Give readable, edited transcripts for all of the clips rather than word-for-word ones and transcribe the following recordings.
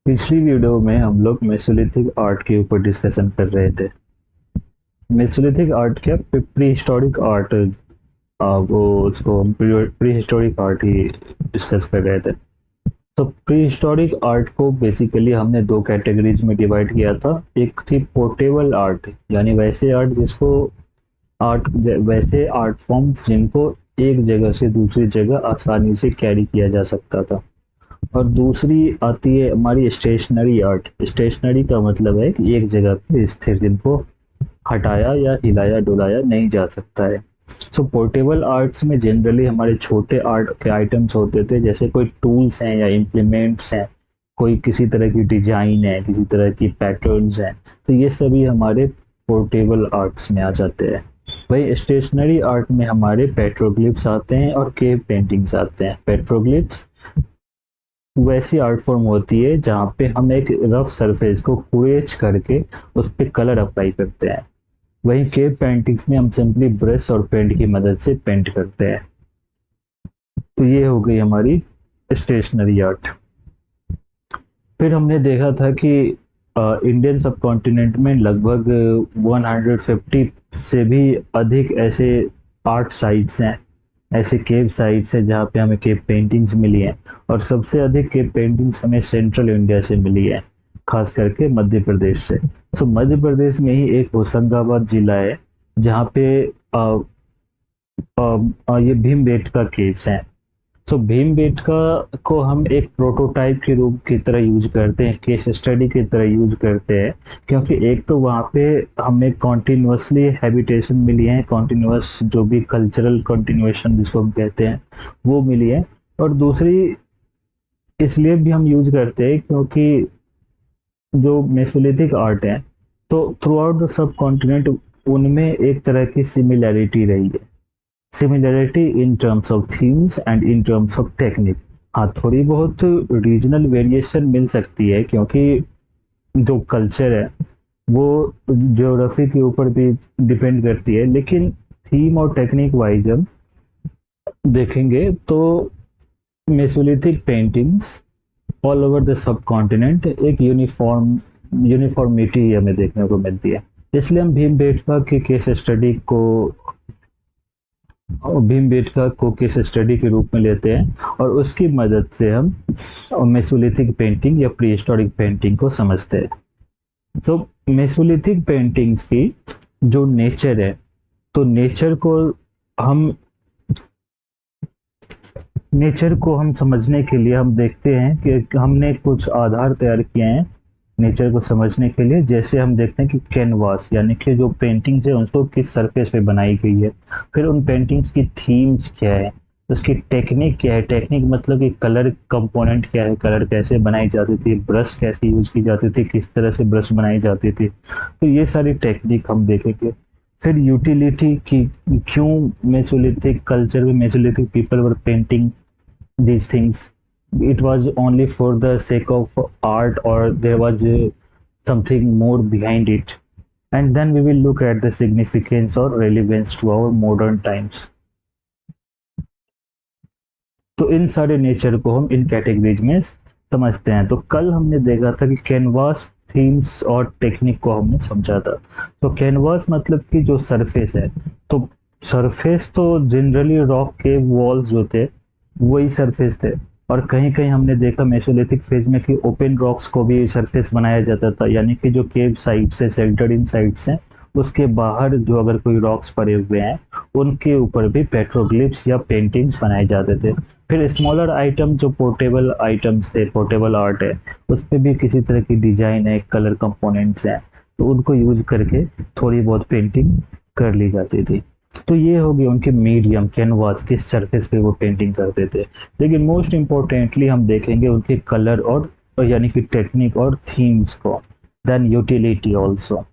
पिछली वीडियो में हम लोग मेसोलिथिक आर्ट के ऊपर डिस्कशन कर रहे थे। मेसोलिथिक आर्ट क्या, प्री हिस्टोरिक आर्ट, वो उसको हम प्री हिस्टोरिक आर्ट ही डिस्कस कर रहे थे। तो प्री हिस्टोरिक आर्ट को बेसिकली हमने दो कैटेगरीज में डिवाइड किया था। एक थी पोर्टेबल आर्ट, यानी वैसे आर्ट जिसको आर्ट वैसे आर्ट फॉर्म्स जिनको एक जगह से दूसरी जगह आसानी से कैरी किया जा सकता था। और दूसरी आती है हमारी स्टेशनरी आर्ट। स्टेशनरी का मतलब है कि एक जगह पे स्थिर, जिनको हटाया या हिलाया डुलाया नहीं जा सकता है। सो पोर्टेबल आर्ट्स में जनरली हमारे छोटे आर्ट के आइटम्स होते थे, जैसे कोई टूल्स हैं या इम्प्लीमेंट्स हैं, कोई किसी तरह की डिजाइन है, किसी तरह की पैटर्न्स हैं। तो ये सभी हमारे पोर्टेबल आर्ट्स में आ जाते हैं। वही स्टेशनरी आर्ट में हमारे पेट्रोग्लिफ्स आते हैं और केव पेंटिंग्स आते हैं। पेट्रोग्लिफ्स वैसी आर्ट फॉर्म होती है जहाँ पे हम एक रफ सरफेस को कुरेच करके उस पे कलर अप्लाई करते हैं। वहीं केव पेंटिंग्स में हम सिंपली ब्रश और पेंट की मदद से पेंट करते हैं। तो ये हो गई हमारी स्टेशनरी आर्ट। फिर हमने देखा था कि इंडियन सब कॉन्टिनेंट में लगभग 150 से भी अधिक ऐसे आर्ट साइट्स हैं, ऐसे केव साइट्स हैं जहाँ पे हमें केव पेंटिंग्स मिली हैं। और सबसे अधिक केव पेंटिंग्स हमें सेंट्रल इंडिया से मिली है, खास करके मध्य प्रदेश से। तो मध्य प्रदेश में ही एक होशंगाबाद जिला है जहाँ पे ये भीमबेटका केव्स हैं। सो भीमबेटका को हम एक प्रोटोटाइप के रूप की तरह यूज करते हैं, केस स्टडी की तरह यूज करते हैं, क्योंकि एक तो वहाँ पे हमें कॉन्टिन्यूसली हैबिटेशन मिली है, कॉन्टिन्यूस जो भी कल्चरल कंटिन्यूएशन जिसको हम कहते हैं वो मिली है। और दूसरी इसलिए भी हम यूज करते हैं क्योंकि जो मेसोलिथिक आर्ट है, तो through out the sub continent उनमें एक तरह की सिमिलैरिटी रही है। Similarity in terms of themes and in terms of technique. हाँ, थोड़ी बहुत रीजनल वेरिएशन मिल सकती है, क्योंकि जो कल्चर है वो ज्योग्राफी के ऊपर भी डिपेंड करती है। लेकिन थीम और टेक्निक वाइज हम देखेंगे तो Mesolithic paintings all over the sub continent एक यूनिफॉर्मिटी हमें देखने को मिलती है। इसलिए हम भीमबेटका के केस स्टडी को भीमबेटका को केस स्टडी के रूप में लेते हैं और उसकी मदद से हम मेसोलिथिक पेंटिंग या प्री हिस्टोरिक पेंटिंग को समझते हैं। तो मेसोलिथिक पेंटिंग्स की जो नेचर है, तो हम नेचर को हम समझने के लिए हम देखते हैं कि हमने कुछ आधार तैयार किए हैं नेचर को समझने के लिए। जैसे हम देखते हैं कि कैनवास, यानी कि जो पेंटिंग्स है उसको किस सरफेस पे बनाई गई है। फिर उन पेंटिंग्स की थीम्स क्या है, उसकी टेक्निक क्या है। टेक्निक मतलब कि कलर कंपोनेंट क्या है, कलर कैसे बनाई जाती थी, ब्रश कैसे यूज की जाती थी, किस तरह से ब्रश बनाई जाती थी। तो ये सारी टेक्निक हम देखेंगे। फिर यूटिलिटी की, क्यों मेसोलिथिक कल्चर में Mesolithic people were painting these things, it was only for the sake of art or there was something more behind it. And then we will look at the significance or relevance to our modern times. तो इन सारे nature को हम इन categories में समझते हैं। तो कल हमने देखा था कि कैनवास, थीम्स और टेक्निक को हमने समझा था। तो कैनवास मतलब कि जो सरफेस है, तो सरफेस तो जनरली रॉक के वॉल्स जो थे वही सरफेस थे। और कहीं कहीं हमने देखा मेसोलिथिक फेज में कि ओपन रॉक्स को भी सरफेस बनाया जाता था, यानी कि जो केव साइट्स है, शेल्टर्ड इन साइट्स हैं, उसके बाहर जो अगर कोई रॉक्स पड़े हुए हैं उनके ऊपर भी पेट्रोग्लिफ्स या पेंटिंग्स बनाए जाते थे। फिर स्मॉलर आइटम जो पोर्टेबल आइटम्स थे, पोर्टेबल आर्ट है, उस पर भी किसी तरह की डिजाइन है, कलर कंपोनेंट्स हैं, तो उनको यूज करके थोड़ी बहुत पेंटिंग कर ली जाती थी। तो ये हो गए उनके मीडियम, कैनवास, किस सरफेस पे वो पेंटिंग करते थे। लेकिन मोस्ट इम्पोर्टेंटली हम देखेंगे उनके कलर और यानी कि टेक्निक और थीम्स को, then utility also,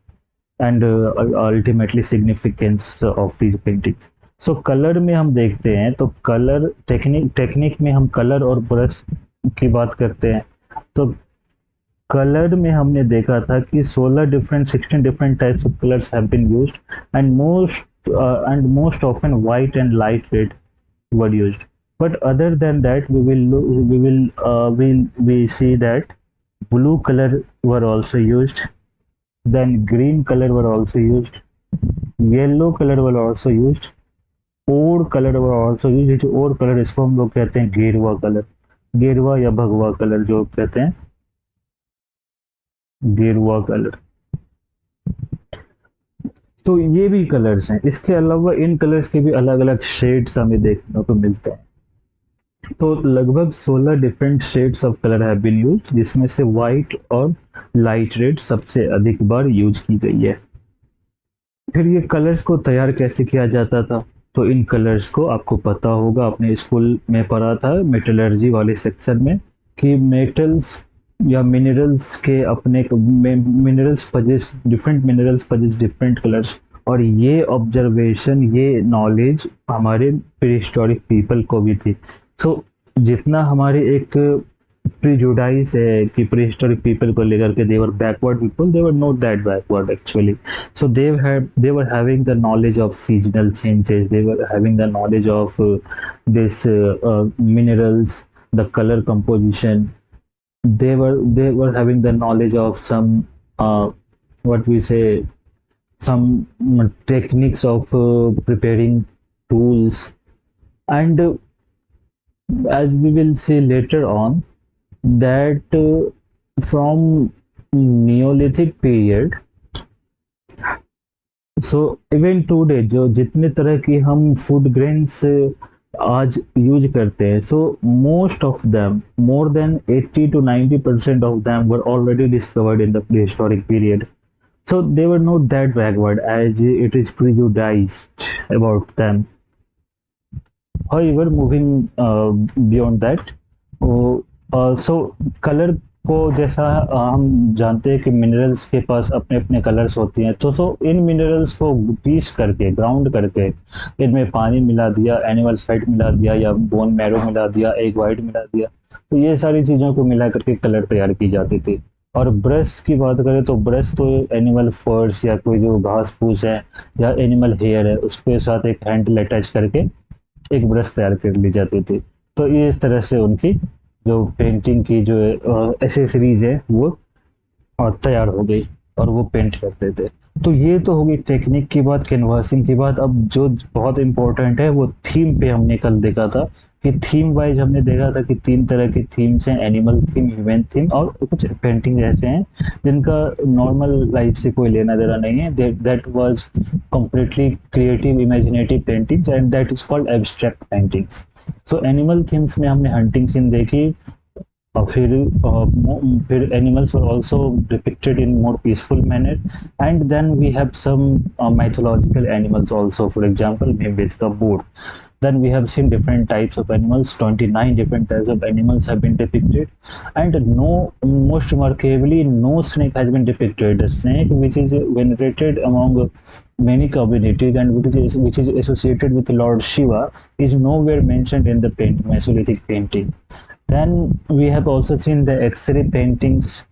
and ultimately significance of these paintings. So colour में हम देखते हैं, तो कलर टेक्निक में हम कलर और ब्रश की बात करते हैं। तो कलर में हमने देखा था कि 16 different types of colours have been used, and most often white and light red were used. But other than that, we see that blue color were also used, then green color were also used, yellow color were also used, और colour were also used। ये जो और colour इसको हम लोग कहते हैं गेरुआ कलर, गेरुआ या भगवा कलर जो कहते हैं, गेरुआ कलर। तो ये भी कलर्स हैं। इसके अलावा इन कलर्स के भी अलग अलग शेड्स हमें देखने को मिलते हैं। तो लगभग 16 different shades of colour have been used, जिसमें से वाइट और लाइट रेड सबसे अधिक बार यूज की गई है। फिर ये कलर्स को तैयार कैसे किया जाता था? तो इन कलर्स को आपको पता होगा, अपने स्कूल में पढ़ा था मेटलर्जी वाले सेक्शन में, कि मेटल्स या मिनरल्स के अपने minerals possess different minerals possess different colours. और ये ऑब्जर्वेशन, ये नॉलेज हमारे प्रीहिस्टोरिक पीपल को भी थी। सो जितना हमारे एक प्रिजुडाइज है कि प्रीहिस्टोरिक पीपल को लेकर के they were backward people, they were not that backward actually. So they were having the knowledge of seasonal changes. They were having the knowledge of this minerals, the color composition. They were having the knowledge of some what we say, some techniques of preparing tools. And as we will see later on, that from Neolithic period, so even today जो जितने तरह की हम food grains आज use करते हैं, so most of them, more than 80 to 90% of them were already discovered in the prehistoric period. So they were not that backward as it is prejudiced about them. However, moving beyond that, so color को जैसा हम जानते हैं कि minerals के पास अपने अपने colours होती हैं, तो इन मिनरल्स को पीस करके, ग्राउंड करके, इनमें पानी मिला दिया, एनिमल फैट मिला दिया, या बोन मैरो मिला दिया, एग वाइट मिला दिया, तो ये सारी चीज़ों को मिला करके कलर तैयार की जाती थी। और ब्रश की बात करें तो ब्रश तो एनिमल फर्स या कोई जो घास फूस है या एनिमल हेयर है उसके साथ एक हैंडल अटैच करके एक ब्रश तैयार कर ली जाती थी। तो ये इस तरह से उनकी जो पेंटिंग की जो एसेसरीज है वो तैयार हो गई और वो पेंट करते थे। तो ये तो होगी टेक्निक की बात, कैनवासिंग की बात। अब जो बहुत इंपॉर्टेंट है वो थीम पे हमने कल देखा था कि थीम वाइज हमने देखा था कि 3 तरह की थीम्स हैं, एनिमल थीम, ह्यूमन थीम, और कुछ पेंटिंग ऐसे हैं जिनका नॉर्मल लाइफ से कोई लेना देना नहीं है। That was completely creative imaginative paintings and that is called abstract paintings. So animal themes में हमने हंटिंग सीन देखी, और फिर animals were also depicted in more peaceful manner, and then we have some mythological animals also, for example Bhimbetka boar. Then we have seen different types of animals, 29 different types of animals have been depicted, and no, most remarkably, no snake has been depicted. The snake which is venerated among many communities and which is associated with Lord Shiva is nowhere mentioned in the Mesolithic painting. Then we have also seen the X-ray paintings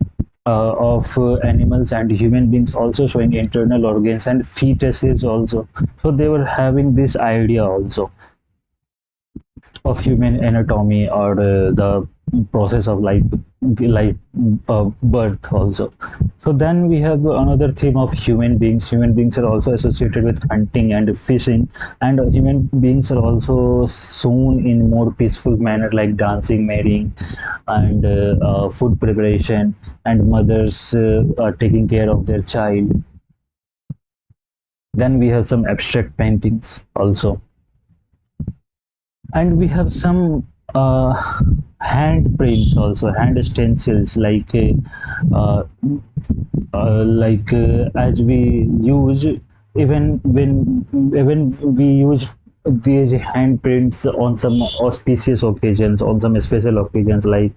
of animals and human beings also showing internal organs and fetuses also. So they were having this idea also of human anatomy or the process of life birth also. So then we have another theme of human beings. Human beings are also associated with hunting and fishing, and human beings are also shown in more peaceful manner like dancing, marrying, and food preparation, and mothers are taking care of their child. Then we have some abstract paintings also, and we have some hand prints also, hand stencils, uh, as we use, even we use these handprints on some auspicious occasions, on some special occasions like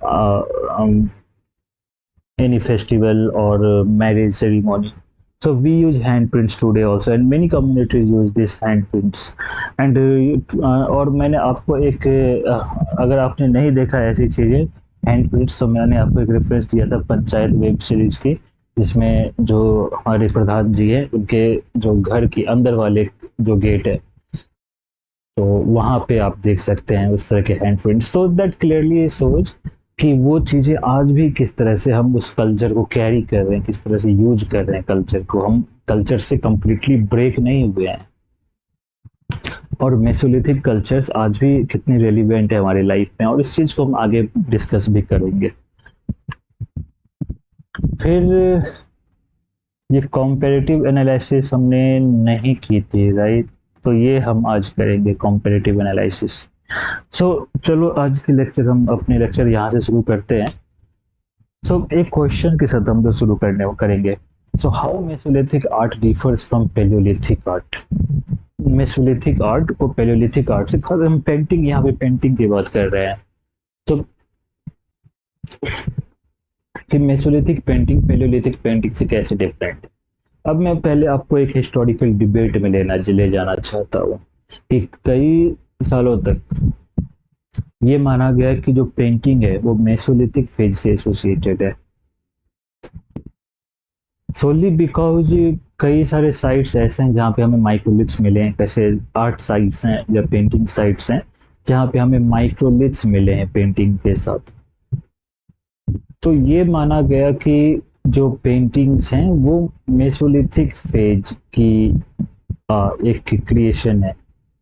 uh, um, any festival or marriage ceremony. So we use handprints today also, and many communities use these handprints. And और मैंने आपको एक अगर आपने नहीं देखा ऐसी चीजें हैंडप्रिंट्स, तो मैंने आपको एक रेफरेंस दिया था पंचायत वेब सीरीज की, जिसमें जो हमारे प्रधान जी हैं उनके जो घर के अंदर वाले जो गेट है, तो वहां पे आप देख सकते हैं उस तरह के हैंडप्रिंट्स। तो दैट क्लियरली शोज कि वो चीज़ें आज भी किस तरह से हम उस कल्चर को कैरी कर रहे हैं, किस तरह से यूज़ कर रहे हैं कल्चर को, हम कल्चर से कंप्लीटली ब्रेक नहीं हुए हैं। और मेसोलिथिक कल्चर्स आज भी कितनी रेलिवेंट है हमारी लाइफ में, और इस चीज़ को हम आगे डिस्कस भी करेंगे। फिर ये कॉम्पेरेटिव एनालिसिस हमने नहीं की थी, राइट? तो ये हम आज करेंगे कॉम्पेरेटिव एनालिसिस। सो चलो आज की लेक्चर, हम अपने लेक्चर यहाँ से शुरू करते हैं। सो एक क्वेश्चन के साथ हम लोग शुरू करेंगे। So how mesolithic art differs from palaeolithic art. Mesolithic art को पेलियोलिथिक आर्ट से, खास हम पेंटिंग, यहाँ पे पेंटिंग की बात कर रहे हैं, तो कि मेसोलिथिक पेंटिंग पेलियोलिथिक पेंटिंग से कैसे डिफरेंट। अब मैं पहले आपको एक हिस्टोरिकल डिबेट में ले जाना चाहता हूँ कि कई सालों तक ये माना गया है कि जो पेंटिंग है वो मेसोलिथिक फेज से एसोसिएटेड है, सोली बिकॉज कई सारे साइट्स ऐसे हैं जहाँ पे हमें माइक्रोलिथ्स मिले हैं, कैसे आर्ट साइट्स हैं या पेंटिंग साइट्स हैं जहाँ पे हमें माइक्रोलिथ्स मिले हैं पेंटिंग के साथ। तो ये माना गया कि जो पेंटिंग्स हैं वो मेसोलिथिक फेज की एक क्रिएशन है,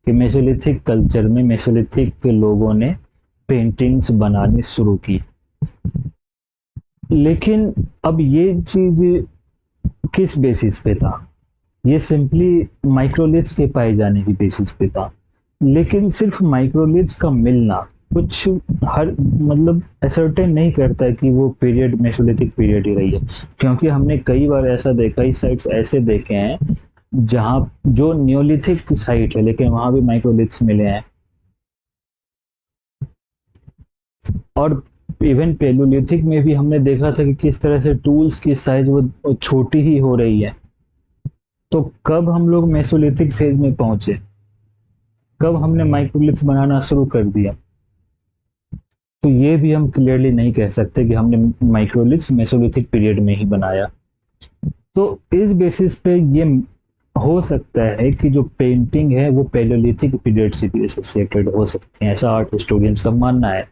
कि मेसोलिथिक कल्चर में मेसोलिथिक लोगों ने पेंटिंग्स बनानी शुरू की। लेकिन अब ये चीज किस बेसिस पे था? ये सिंपली माइक्रोलिथ्स के पाए जाने की बेसिस पे था। लेकिन सिर्फ माइक्रोलिथ्स का मिलना कुछ हर मतलब असर्टेन नहीं करता है कि वो पीरियड मेसोलिथिक पीरियड ही रही है, क्योंकि हमने कई बार ऐसा देखा, कई साइट्स ऐसे देखे हैं जहाँ जो न्योलिथिक साइट है लेकिन वहां भी माइक्रोलिथ्स मिले हैं, और इवन पेलोलिथिक में भी हमने देखा था कि किस तरह से टूल्स की साइज वो छोटी ही हो रही है। तो कब हम लोग मेसोलिथिक फेज में पहुंचे, कब हमने माइक्रोलिथ्स बनाना शुरू कर दिया? तो ये भी हम क्लियरली नहीं कह सकते कि हमने माइक्रोलिथ्स मेसोलिथिक पीरियड में ही बनाया। तो इस बेसिस पे ये हो सकता है कि जो पेंटिंग है वो पेलोलिथिक पीरियड से भी एसोसिएटेड हो सकती है, ऐसा आर्ट हिस्टोरियंस का मानना है।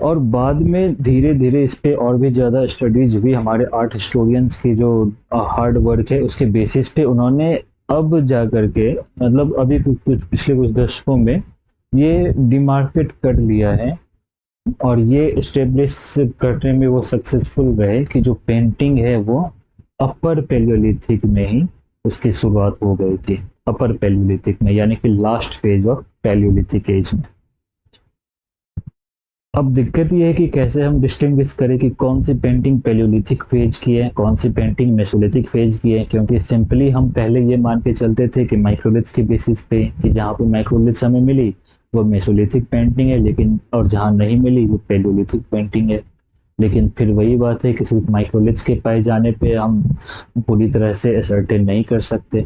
और बाद में धीरे धीरे इस पे और भी ज़्यादा स्टडीज हुई, हमारे आर्ट हिस्टोरियंस की जो हार्ड वर्क है उसके बेसिस पे उन्होंने अब जा करके, मतलब अभी कुछ पिछले कुछ दशकों में ये डिमार्केट कर लिया है, और ये इस्टेब्लिश करने में वो सक्सेसफुल रहे कि जो पेंटिंग है वो अपर पेलियोलिथिक में ही उसकी शुरुआत हो गई थी, अपर पेलियोलिथिक में, यानी कि last phase of palaeolithic age में। अब दिक्कत ये है कि कैसे हम डिस्टिंग्विश करें कि कौन सी पेंटिंग पेलियोलिथिक फेज की है, कौन सी पेंटिंग मेसोलिथिक फेज की है, क्योंकि सिंपली हम पहले ये मान के चलते थे कि माइक्रोलिथ्स के बेसिस पे, कि जहाँ पे माइक्रोलिथ्स हमें मिली वो मेसोलिथिक पेंटिंग है, लेकिन और जहाँ नहीं मिली वो पेलियोलिथिक पेंटिंग है। लेकिन फिर वही बात है कि सिर्फ माइक्रोलिथ्स के पाए जाने पे हम पूरी तरह से असर्टेन नहीं कर सकते,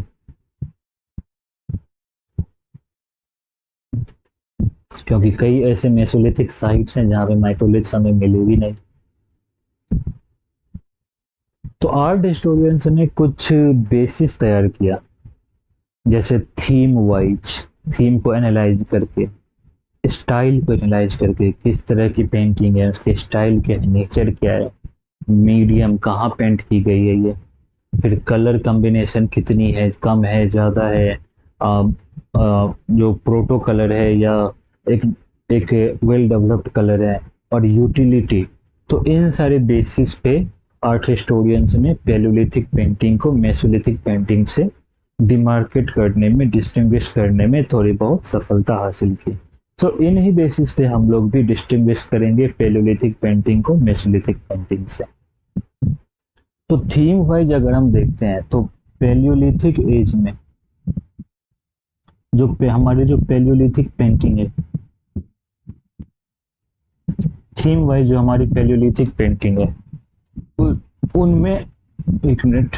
क्योंकि कई ऐसे मेसोलिथिक साइट्स हैं जहाँ पे माइक्रोलिथ्स हमें मिले भी नहीं। तो आर्ट हिस्टोरियंस ने कुछ बेसिस तैयार किया, जैसे थीम वाइज, थीम को एनालाइज करके, स्टाइल को एनालाइज करके, किस तरह की पेंटिंग है, उसके स्टाइल क्या है, नेचर क्या है, मीडियम कहाँ पेंट की गई है ये, फिर कलर कॉम्बिनेशन कितनी है, कम है, ज़्यादा है, जो प्रोटो कलर है या एक एक वेल डेवलप्ड कलर है, और यूटिलिटी। तो इन सारे बेसिस पे आर्ट हिस्टोरियंस ने पेलोलिथिक पेंटिंग को मेसोलिथिक पेंटिंग से डिमार्केट करने में, डिस्टिंग्विश करने में थोड़ी बहुत सफलता हासिल की। तो इन ही बेसिस पे हम लोग भी डिस्टिंग्विश करेंगे पेलोलिथिक पेंटिंग को मेसोलिथिक पेंटिंग से। तो थीम वाइज अगर हम देखते हैं तो पेलियोलिथिक एज में जो हमारे जो पेलियोलिथिक पेंटिंग है, थीम वाइज जो हमारी पेलियोलिथिक पेंटिंग है, उनमें, एक मिनट,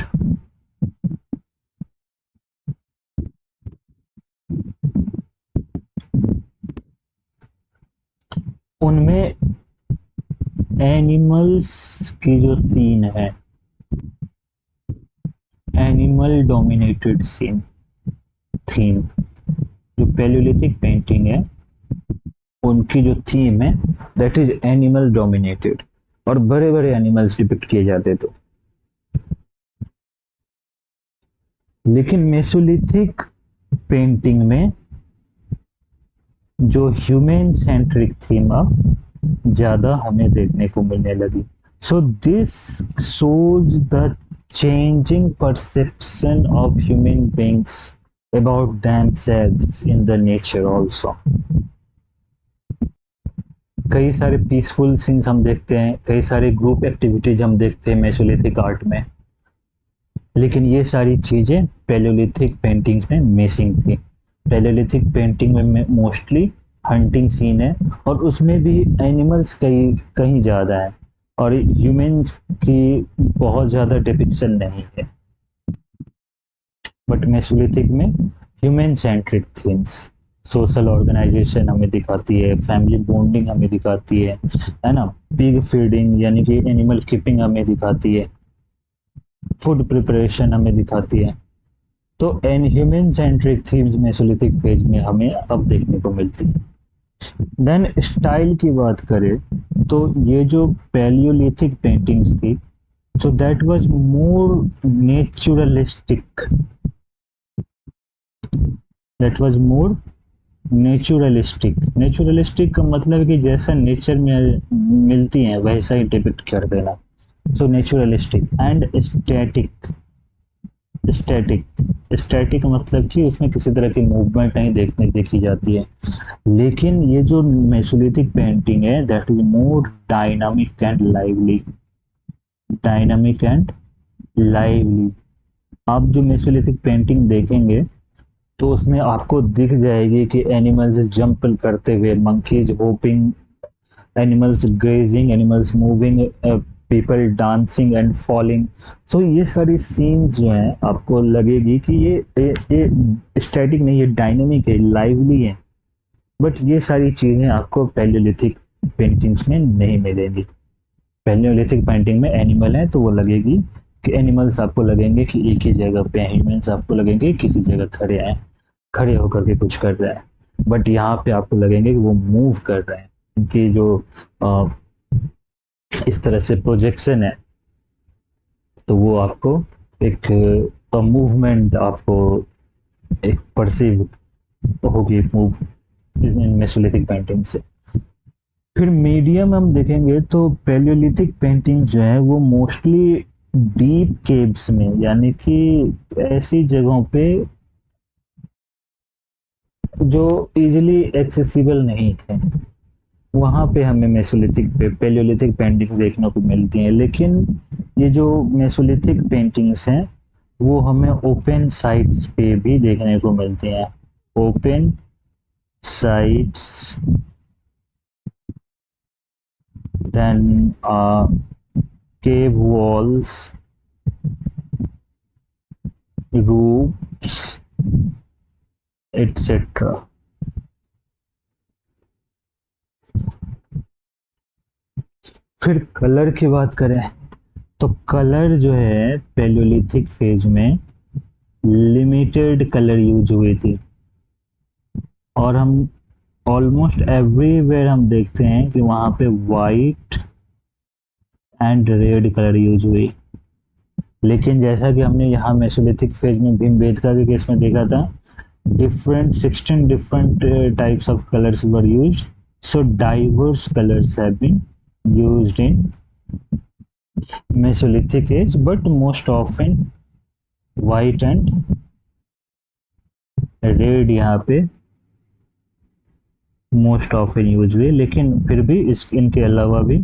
उनमें एनिमल्स की जो सीन है, एनिमल डोमिनेटेड सीन, थीम, जो पेलियोलिथिक पेंटिंग है उनकी जो थीम है दैट इज एनिमल डोमिनेटेड, और बड़े बड़े एनिमल्स डिपिक्ट किए जाते थे। लेकिन मेसोलिथिक पेंटिंग में जो ह्यूमन सेंट्रिक थीम अब ज्यादा हमें देखने को मिलने लगी। So this shows the changing perception of human beings about themselves in the nature also। कई सारे पीसफुल सीन्स हम देखते हैं, कई सारे ग्रुप एक्टिविटीज हम देखते हैं मेसोलिथिक आर्ट में, लेकिन ये सारी चीजें पैलियोलिथिक पेंटिंग्स में मिसिंग थी। पैलियोलिथिक पेंटिंग में मोस्टली हंटिंग सीन है, और उसमें भी एनिमल्स कहीं कहीं ज्यादा है, और ह्यूमंस की बहुत ज्यादा डिपिक्शन नहीं है। बट मेसोलिथिक में human centric themes, social organisation हमें दिखाती है, फैमिली बॉन्डिंग हमें दिखाती है ना, पिग फीडिंग यानी कि एनिमल कीपिंग हमें दिखाती है, फूड प्रिपरेशन हमें दिखाती है। तो an human centric themes Mesolithic phase में हमें अब देखने को मिलती है। देन स्टाइल की बात करें तो ये जो पैलियोलिथिक पेंटिंग्स थी, so that was more naturalistic, that was more naturalistic. Naturalistic का मतलब है कि जैसा नेचर में मिलती है वैसा ही डिपिक्ट कर देना। So naturalistic and static. Static static मतलब कि उसमें किसी तरह की मूवमेंट नहीं देखी जाती है। लेकिन ये जो मेसोलिथिक पेंटिंग है that is more dynamic and lively. Dynamic and lively. आप जो मेसोलिथिक पेंटिंग देखेंगे तो उसमें आपको दिख जाएगी कि एनिमल्स जंप करते हुए, monkeys hopping, animals grazing, animals moving, people dancing and falling. So ये सारी सीन्स जो हैं आपको लगेगी कि ये स्टैटिक नहीं, ये डायनेमिक है, लाइवली है। बट ये सारी चीजें आपको पैलियोलिथिक पेंटिंग्स में नहीं मिलेंगी। पैलियोलिथिक पेंटिंग में एनिमल है तो वो लगेगी कि एनिमल्स आपको लगेंगे कि एक ही जगह पे हैं, ह्यूमंस आपको लगेंगे किसी जगह खड़े हैं, खड़े होकर के कुछ कर रहे हैं। बट यहाँ पे आपको लगेंगे कि वो मूव कर रहे हैं। उनकी जो अ, इस तरह से प्रोजेक्शन है तो वो आपको एक मूवमेंट आपको एक परसीव होगी मूव इन मेसोलिथिक पेंटिंग से। फिर मीडियम हम देखेंगे तो पैलियोलिथिक पेंटिंग जो है वो मोस्टली डीप केव्स में, यानी कि ऐसी जगहों पे जो इजीली एक्सेसिबल नहीं है, वहां पे हमें मेसोलिथिक पैलियोलिथिक पेंटिंग्स देखने को मिलती हैं। लेकिन ये जो मेसोलिथिक पेंटिंग्स हैं वो हमें ओपन साइट्स पे भी देखने को मिलती हैं। Open sites, then cave walls, roofs, etc. फिर कलर की बात करें तो कलर जो है पैलियोलिथिक फेज में लिमिटेड कलर यूज हुई थी, और हम ऑलमोस्ट एवरीवेयर हम देखते हैं कि वहां पे white and red colour use हुई। लेकिन जैसा कि हमने यहाँ मेसोलिथिक फेज में भीमबेटका के केस में देखा था, different 16 different types of colors were used, so diverse colors have been used in mesolithic age, but most often white and red यहाँ पे मोस्ट ऑफन यूज हुए। लेकिन फिर भी इनके अलावा भी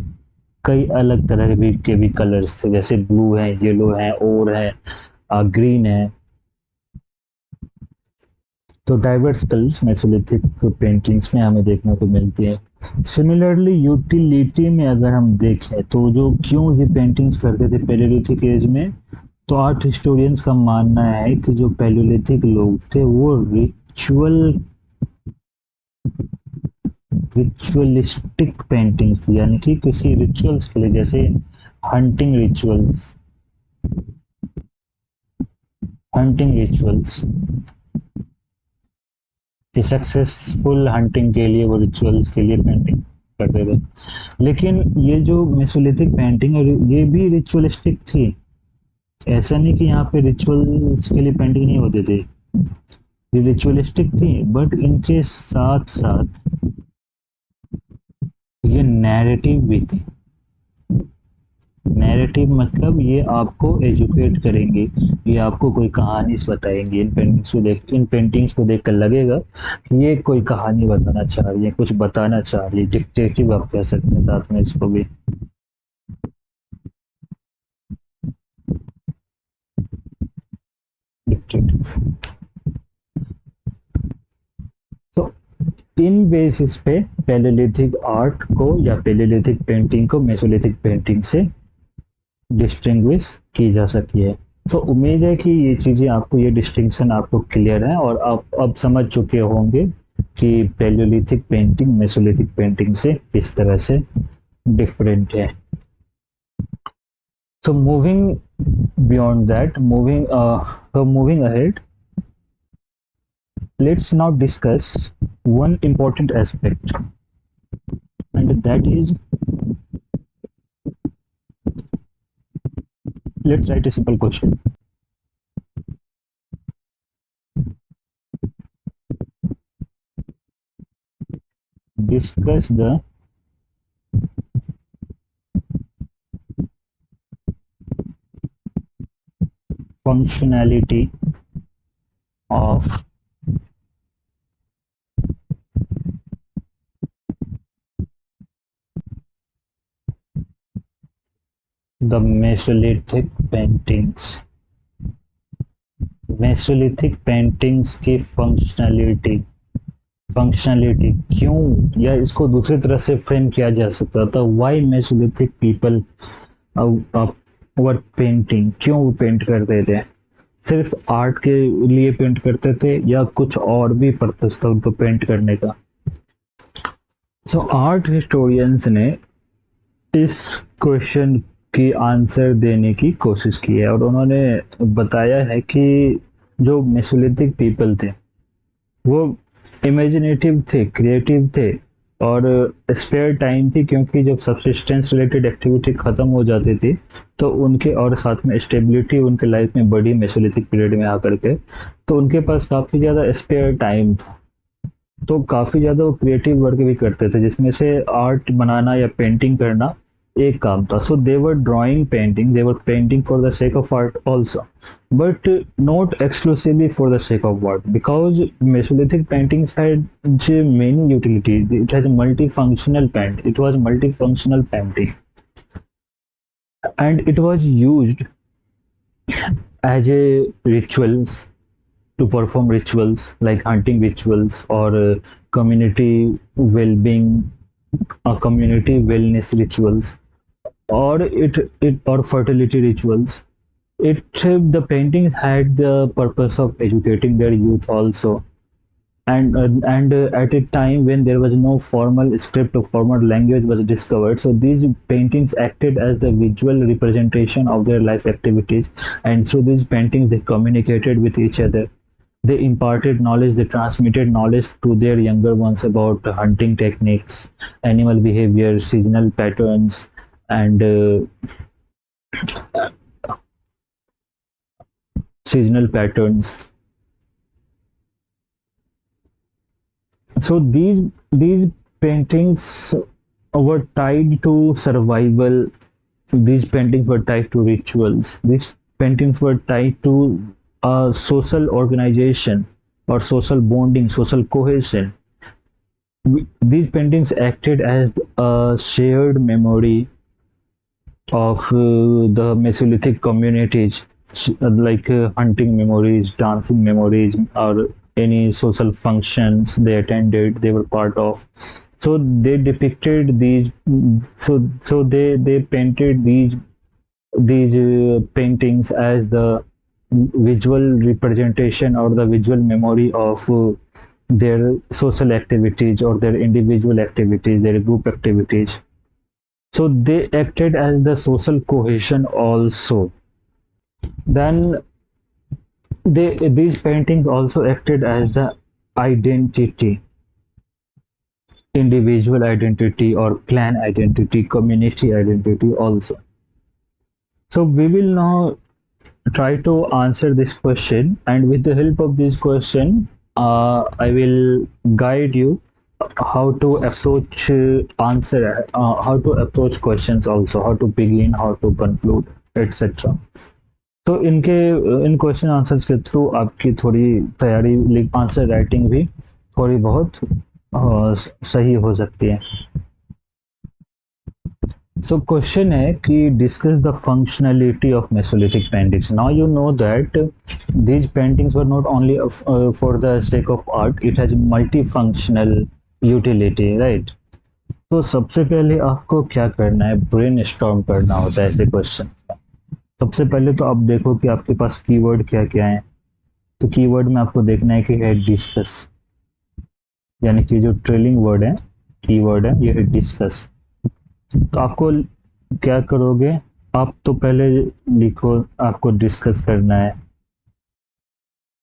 कई अलग तरह के भी कलर्स थे, जैसे ब्लू है, येलो है, और है ग्रीन है। तो डाइवर्स कलर्स मेसोलिथिक पेंटिंग्स में हमें देखने को मिलती है। सिमिलरली यूटिलिटी में अगर हम देखें तो जो क्यों ये पेंटिंग्स करते थे पैलियोलिथिक एज में, तो आर्ट हिस्टोरियंस का मानना है कि जो पैलियोलिथिक लोग थे वो रिचुअलिस्टिक पेंटिंग्स, यानी कि किसी रिचुअल्स के लिए, जैसे हंटिंग रिचुअल्स, हंटिंग रिचुअल्स कि सक्सेसफुल हंटिंग के लिए वो रिचुअल्स के लिए पेंटिंग करते थे। लेकिन ये जो मेसोलिथिक पेंटिंग है ये भी रिचुअलिस्टिक थी। ऐसा नहीं कि यहाँ पे रिचुअल्स के लिए पेंटिंग नहीं होते थे, ये रिचुअलिस्टिक थी, बट इनके साथ साथ ये नैरेटिव भी थी। नैरेटिव मतलब ये आपको एजुकेट करेंगे, ये आपको कोई कहानी बताएंगे। इन पेंटिंग्स को देखकर लगेगा कि ये कोई कहानी बताना चाह रही है, कुछ बताना चाह रही है। डिक्टेटिव आप कह सकते हैं साथ में इसको भी। डिक्टेटिव। तो इन बेसिस पे पैलेलिथिक आर्ट को या पैलेलिथिक पेंटिंग को मेसोलिथिक पेंटिंग से डिस्टिंग्विश की जा सकी है। तो उम्मीद है कि ये चीज़ें आपको, ये डिस्टिंक्शन आपको क्लियर है और आप अब समझ चुके होंगे कि पैलियोलिथिक पेंटिंग मेसोलिथिक पेंटिंग से किस तरह से डिफरेंट है। So moving beyond that, moving ahead, let's now discuss one important aspect, and that is, let's write a simple question. Discuss the functionality of the Mesolithic paintings. Mesolithic paintings की functionality क्यों, या इसको दूसरी तरह से frame किया जा सकता था, why Mesolithic people were painting, क्यों वो पेंट करते थे? सिर्फ आर्ट के लिए पेंट करते थे या कुछ और भी पर्पस था उनको पेंट करने का? सो आर्ट हिस्टोरियंस ने इस क्वेश्चन की आंसर देने की कोशिश की है और उन्होंने बताया है कि जो मेसोलिथिक पीपल थे वो इमेजिनेटिव थे, क्रिएटिव थे और स्पेयर टाइम थी, क्योंकि जब सब्सिस्टेंस रिलेटेड एक्टिविटी खत्म हो जाती थी तो उनके, और साथ में स्टेबिलिटी उनके लाइफ में बढ़ी मेसोलिथिक पीरियड में आकर के, तो उनके पास काफ़ी ज़्यादा स्पेयर टाइम था। तो काफ़ी ज़्यादा वो क्रिएटिव वर्क भी करते थे, जिसमें से आर्ट बनाना या पेंटिंग करना एक काम था। So they were drawing painting, they were painting for the sake of art also, but not exclusively for the sake of art, because Mesolithic paintings had many utilities. It has a multifunctional paint. It was multifunctional painting, and it was used as a rituals, to perform rituals like hunting rituals or community well-being, community wellness rituals, or it or fertility rituals. It The paintings had the purpose of educating their youth also, and at a time when there was no formal script or formal language was discovered, so these paintings acted as the visual representation of their life activities, and through these paintings they communicated with each other. They imparted knowledge, they transmitted knowledge to their younger ones about hunting techniques, animal behavior, and seasonal patterns. So these paintings were tied to survival. These paintings were tied to rituals. These paintings were tied to social organization or social bonding, social cohesion. These paintings acted as a shared memory of the Mesolithic communities, like hunting memories, dancing memories, or any social functions they attended, they were part of. So they depicted these. They painted these paintings as the visual representation or the visual memory of their social activities or their individual activities, their group activities. So they acted as the social cohesion also. Then these paintings also acted as the identity, individual identity or clan identity, community identity also. So we will now try to answer this question, and with the help of this question, I will guide you how to approach how to approach questions also, how to begin, how to conclude, etc. तो इनके इन question answers के through आपकी थोड़ी तैयारी answer writing भी थोड़ी बहुत सही हो सकती है. So question है कि discuss the functionality of Mesolithic paintings. Now you know that these paintings were not only for the sake of art, it has multifunctional utility, right? तो सबसे पहले आपको क्या करना है, ब्रेन स्टॉर्म करना होता है ऐसे क्वेश्चन. सबसे पहले तो आप देखो कि आपके पास कीवर्ड क्या क्या है. तो कीवर्ड में आपको देखना है कि है डिस्कस, यानी कि जो ट्रेलिंग वर्ड है, कीवर्ड है, ये है डिस्कस. तो आपको क्या करोगे, आप तो पहले लिखो आपको डिस्कस करना है.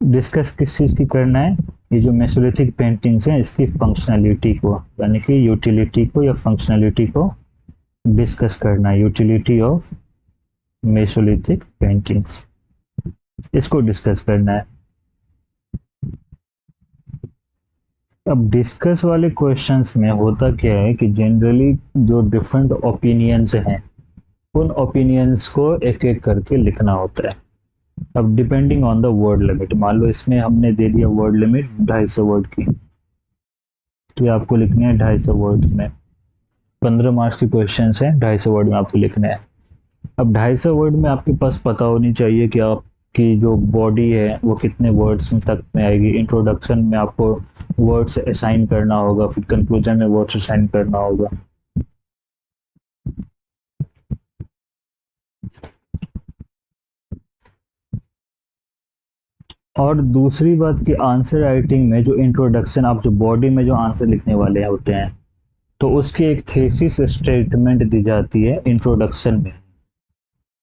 डिस्कस किस चीज़ की करना है, ये जो मेसोलिथिक पेंटिंग्स हैं इसकी फंक्शनैलिटी को, यानी कि यूटिलिटी को या फंक्शनैलिटी को डिस्कस करना है. यूटिलिटी ऑफ मेसोलिथिक पेंटिंग्स, इसको डिस्कस करना है. अब डिस्कस वाले क्वेश्चंस में होता क्या है कि जनरली जो डिफरेंट ओपिनियंस हैं उन ओपिनियंस को एक एक करके लिखना होता है. अब depending on the word limit, मान लो इसमें हमने दे दिया वर्ड लिमिट 250 वर्ड की, तो ये आपको लिखने हैं 250 वर्ड्स में. 15 मार्क्स के क्वेश्चंस हैं, 250 वर्ड में आपको लिखने हैं. अब 250 वर्ड में आपके पास पता होनी चाहिए कि आपकी जो बॉडी है वो कितने वर्ड्स तक में आएगी. इंट्रोडक्शन में आपको वर्ड्स असाइन करना होगा, फिर कंक्लूजन में वर्ड्स असाइन करना होगा. और दूसरी बात कि आंसर राइटिंग में जो इंट्रोडक्शन, आप जो बॉडी में जो आंसर लिखने वाले होते हैं तो उसकी एक थीसिस स्टेटमेंट दी जाती है इंट्रोडक्शन में.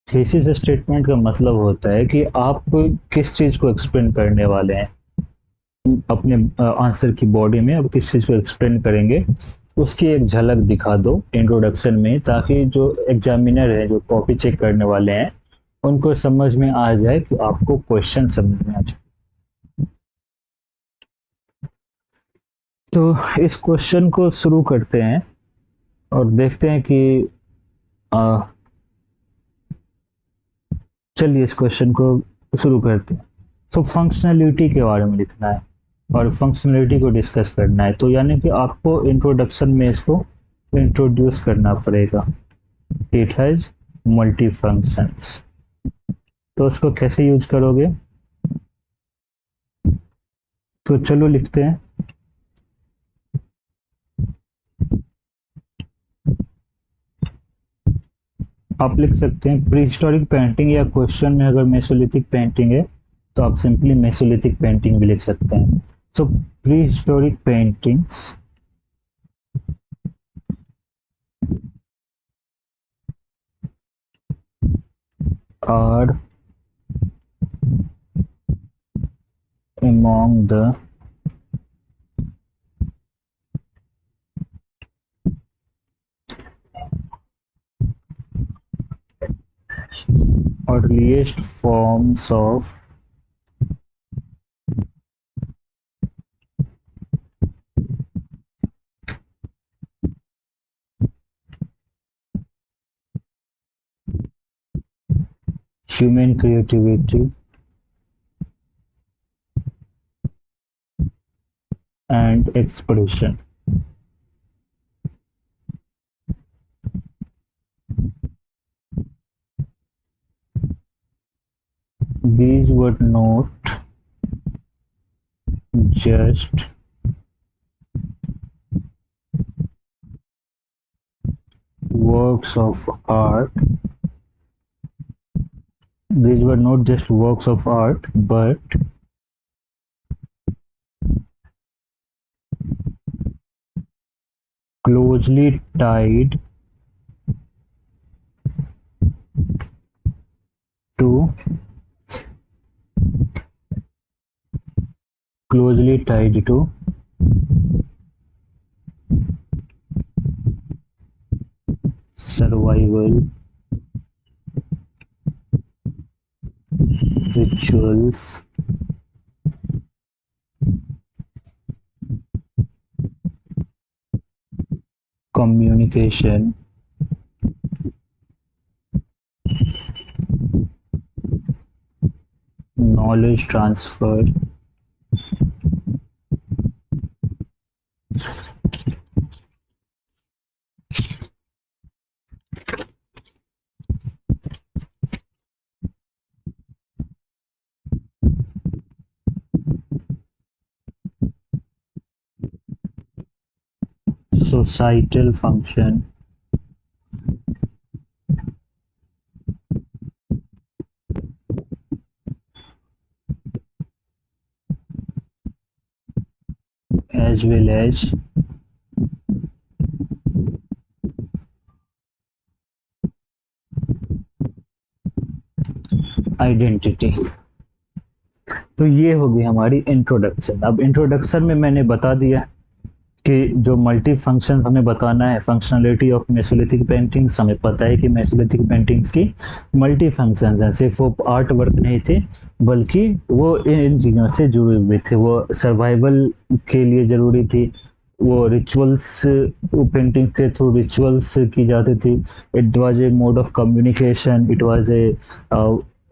थीसिस स्टेटमेंट का मतलब होता है कि आप किस चीज़ को एक्सप्लेन करने वाले हैं अपने आंसर की बॉडी में, आप किस चीज़ को एक्सप्लेन करेंगे उसकी एक झलक दिखा दो इंट्रोडक्शन में, ताकि जो एग्जामिनर है, जो कॉपी चेक करने वाले हैं, उनको समझ में आ जाए कि आपको क्वेश्चन समझ में आ जाए. तो इस क्वेश्चन को शुरू करते हैं और देखते हैं कि आ, चलिए इस क्वेश्चन को शुरू करते हैं. तो फंक्शनैलिटी के बारे में लिखना है और फंक्शनैलिटी को डिस्कस करना है. तो यानी कि आपको इंट्रोडक्शन में इसको इंट्रोड्यूस करना पड़ेगा. It has multi functions. तो उसको कैसे यूज करोगे, तो चलो लिखते हैं. आप लिख सकते हैं प्री हिस्टोरिक पेंटिंग, या क्वेश्चन में अगर मेसोलिथिक पेंटिंग है तो आप सिंपली मेसोलिथिक पेंटिंग भी लिख सकते हैं. सो pre historic paintings are among the earliest forms of human creativity and expression. These were not just works of art. These were not just works of art, but closely tied to closely tied to survival rituals, communication, knowledge transfer, societal function, as well as identity. तो ये होगी हमारी introduction. अब introduction में मैंने बता दिया कि जो मल्टी फंक्शन हमें बताना है, फंक्शनलिटी ऑफ मेसोलिथिक पेंटिंग्स, हमें पता है कि मेसोलिथिक पेंटिंग्स की मल्टी फंक्शंस हैं, सिर्फ वो आर्ट वर्क नहीं थे बल्कि वो इन चीज़ों से जुड़े हुए थे। वो सर्वाइवल के लिए ज़रूरी थी, वो रिचुअल्स, पेंटिंग के थ्रू रिचुअल्स की जाती थी। It was a mode of communication, it was a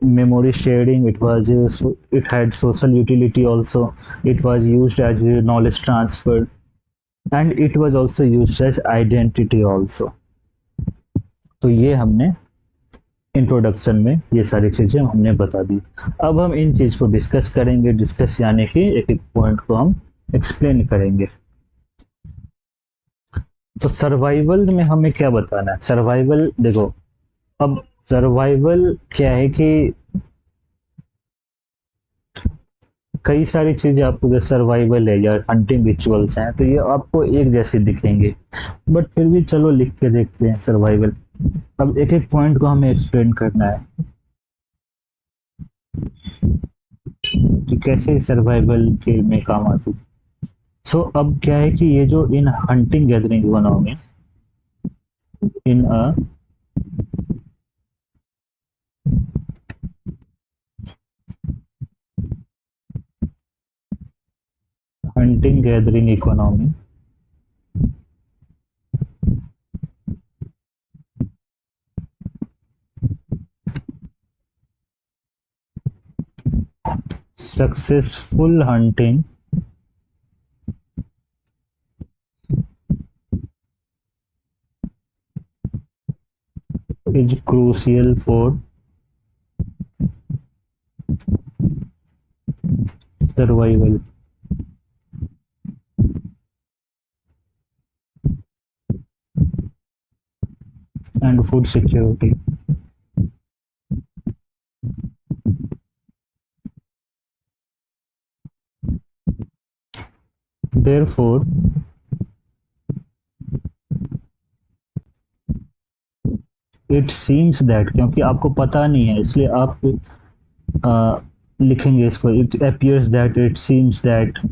memory sharing, it had social utility also, it was used as a knowledge transfer, and it was also used as identity also। तो ये हमने introduction में ये सारी चीज़ें हमने बता दी। अब हम इन चीज़ को डिस्कस करेंगे, डिस्कस यानी कि एक एक पॉइंट को हम एक्सप्लेन करेंगे। तो सर्वाइवल में हमें क्या बताना है? सर्वाइवल देखो, अब सर्वाइवल क्या है कि कई सारी चीज़ें आपको, जो सर्वाइवल है या हंटिंग रिचुअल्स हैं, तो ये आपको एक जैसे दिखेंगे, बट फिर भी चलो लिख के देखते हैं सर्वाइवल। अब एक एक पॉइंट को हमें एक्सप्लेन करना है कि कैसे सर्वाइवल के में काम आती है। सो अब क्या है कि ये जो इन हंटिंग गैदरिंग बनाओगे, इन अ hunting gathering economy, successful hunting is crucial for survival and food security। Therefore, it seems that, क्योंकि आपको पता नहीं है इसलिए आप लिखेंगे इसको, it appears that, it seems that,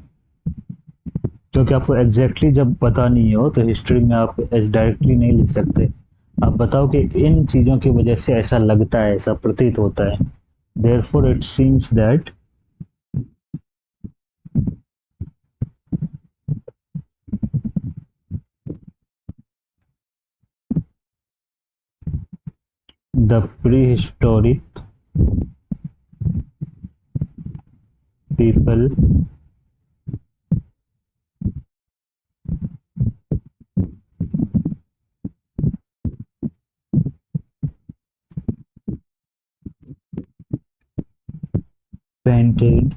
क्योंकि आपको एग्जैक्टली जब पता नहीं हो तो हिस्ट्री में आप ऐसे डायरेक्टली नहीं लिख सकते। आप बताओ कि इन चीज़ों की वजह से ऐसा लगता है, ऐसा प्रतीत होता है। Therefore, it seems that the prehistoric people painted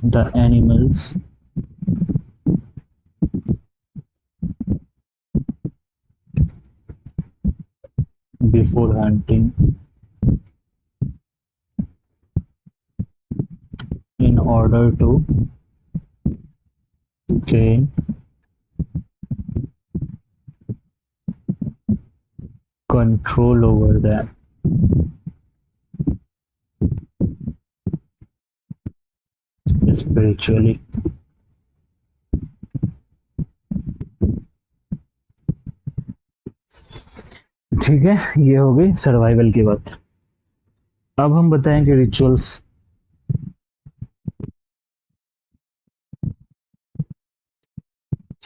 the animals before hunting in order to gain control over them spiritually. ठीक है, ये हो गई सर्वाइवल की बात। अब हम बताएंगे रिचुअल्स।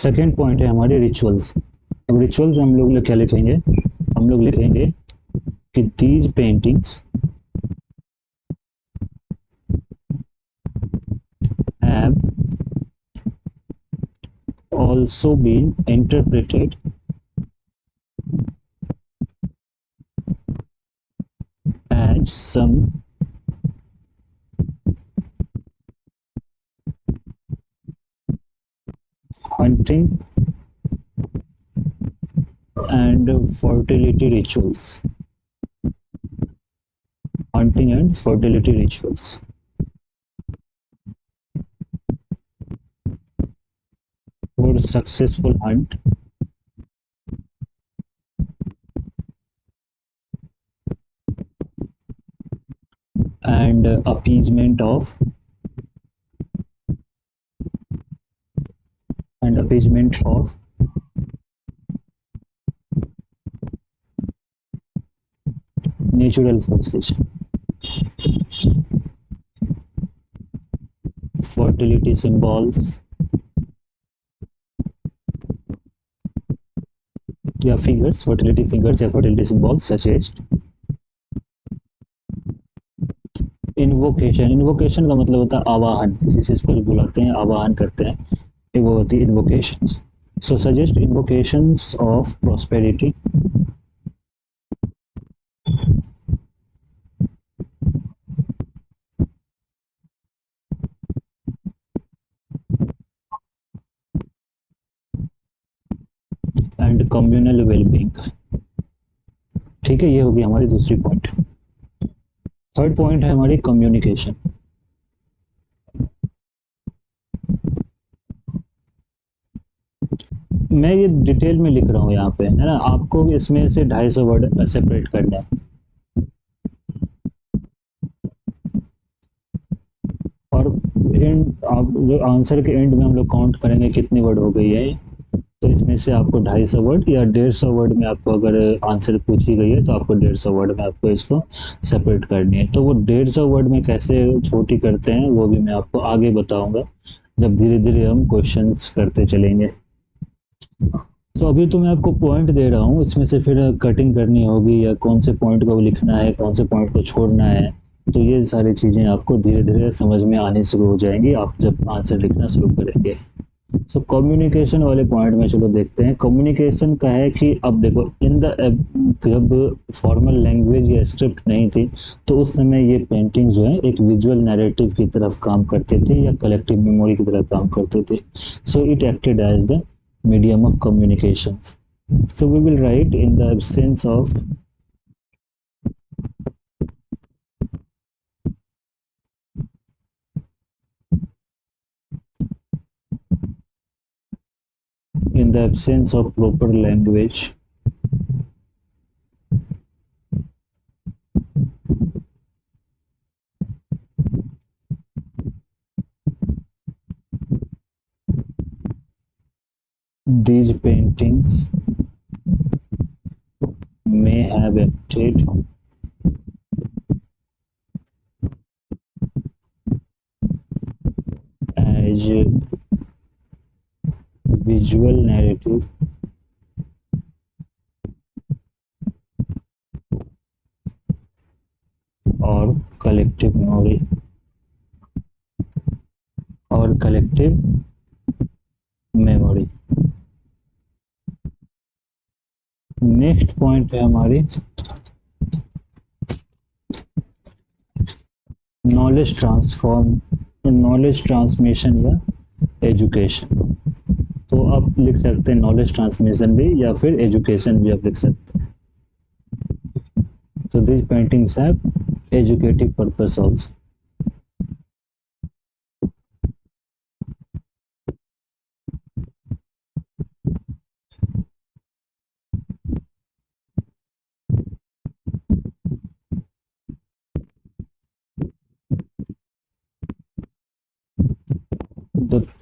सेकेंड पॉइंट है हमारे रिचुअल्स। अब रिचुअल्स हम लोग क्या लिखेंगे, हम लोग लिखेंगे कि these paintings have also been interpreted as some hunting and fertility rituals. Hunting and fertility rituals. For successful hunt and appeasement of natural forces. Fertility symbols या figures, fertility figures या fertility symbols such as invocation. Invocation का मतलब होता है आवाहन, किसी चीज को बुलाते हैं, आवाहन करते हैं, ये वो होती है invocation. So suggest invocations of prosperity and communal wellbeing. ठीक है, ये होगी हमारी दूसरी पॉइंट। थर्ड पॉइंट है हमारी कम्युनिकेशन। मैं ये डिटेल में लिख रहा हूँ यहाँ पे, है ना, आपको इसमें से 250 वर्ड सेपरेट करना है। और आप जो आंसर के एंड में हम लोग काउंट करेंगे कितनी वर्ड हो गई है, तो इसमें से आपको 250 वर्ड या 150 वर्ड में आपको अगर आंसर पूछी गई है तो आपको 150 वर्ड में आपको इसको सेपरेट करनी है। तो वो 150 वर्ड में कैसे छोटी करते हैं वो भी मैं आपको आगे बताऊंगा जब धीरे धीरे हम क्वेश्चंस करते चलेंगे। तो अभी तो मैं आपको पॉइंट दे रहा हूँ, इसमें से फिर कटिंग करनी होगी या कौन से पॉइंट को लिखना है, कौन से पॉइंट को छोड़ना है, तो ये सारी चीज़ें आपको धीरे धीरे समझ में आनी शुरू हो जाएंगी आप जब आंसर लिखना शुरू करेंगे। सो कम्युनिकेशन वाले पॉइंट में चलो देखते हैं। कम्युनिकेशन का है कि अब देखो इन द जब फॉर्मल लैंग्वेज या स्क्रिप्ट नहीं थी तो उस समय ये पेंटिंग जो है एक विजुअल नैरेटिव की तरफ काम करते थे या कलेक्टिव मेमोरी की तरह काम करते थे। So it acted as the medium of communications. So we will write in the absence of proper language these paintings may have acted as a visual narrative or collective memory और collective memory। Next point है हमारी knowledge transmission या education. तो आप लिख सकते हैं knowledge transmission भी या फिर एजुकेशन भी आप लिख सकते हैं। तो this paintings have educative purpose also.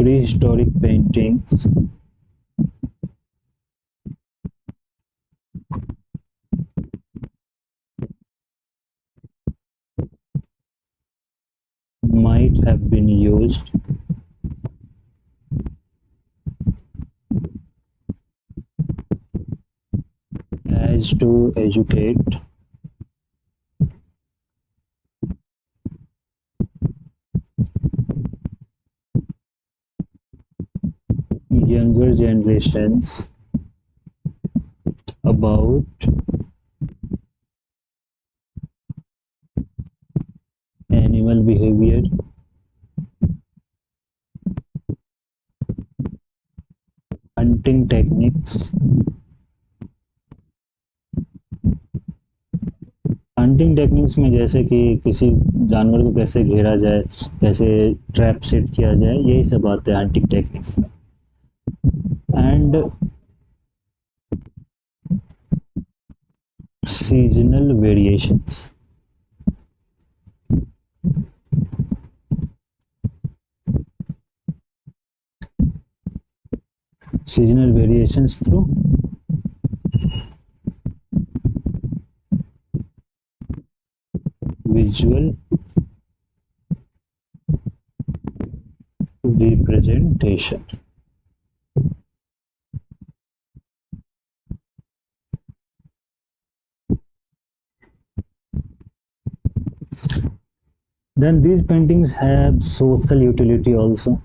prehistoric paintings might have been used as to educate younger generations about animal behavior, hunting techniques, hunting techniques में जैसे कि किसी जानवर को कैसे घेरा जाए, कैसे ट्रैप सेट किया जाए, यही सब आते हैं हंटिंग टेक्निक्स में। And seasonal variations, seasonal variations through visual representation. Then these paintings have social utility also.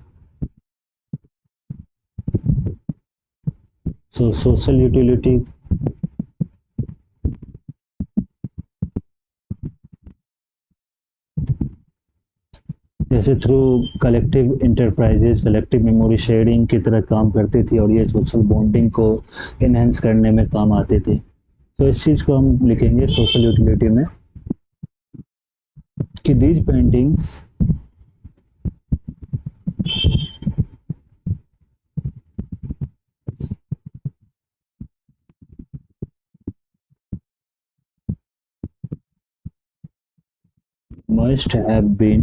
So social utility जैसे through collective enterprises, collective memory sharing की तरह काम करती थी और ये सोशल बॉन्डिंग को इनहेंस करने में काम आते थे। तो इस चीज़ को हम लिखेंगे सोशल यूटिलिटी में कि these paintings must have been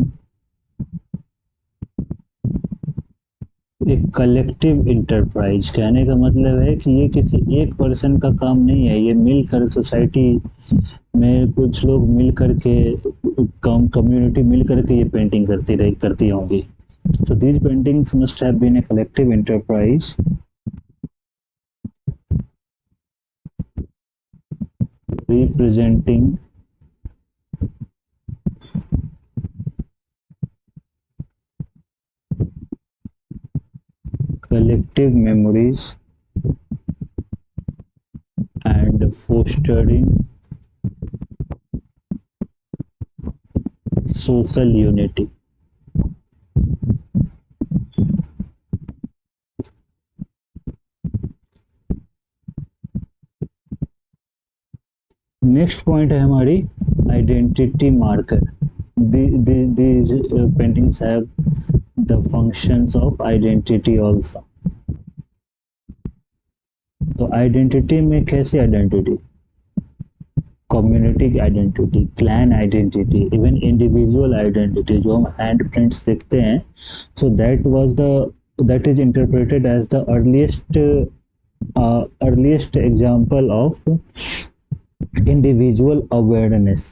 एक कलेक्टिव इंटरप्राइज। कहने का मतलब है कि ये किसी एक पर्सन का काम नहीं है, ये मिलकर सोसाइटी में कुछ लोग मिल करके, कम्युनिटी मिल करके ये पेंटिंग करती होंगी। So these paintings must have been a collective enterprise representing collective memories and fostering social unity. Next point है हमारी identity marker. these paintings have the functions of identity also. तो आइडेंटिटी में कैसी identity? Community identity, clan identity, even individual identity जो हम hand prints देखते हैं। So that is interpreted as the earliest example of individual awareness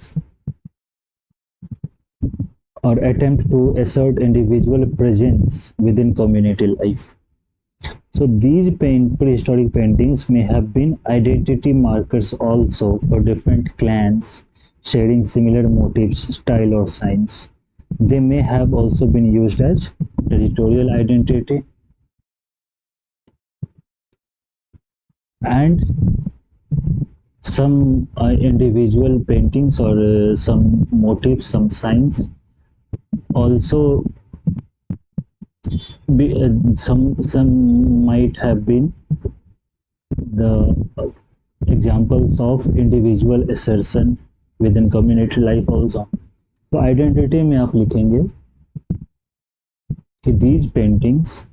or attempt to assert individual presence within community life. So these prehistoric paintings may have been identity markers also for different clans sharing similar motifs, style or signs. They may have also been used as territorial identity and some individual paintings or some motifs, some signs also be, some might have been the examples of individual assertion within community life also. तो identity में आप लिखेंगे कि these paintings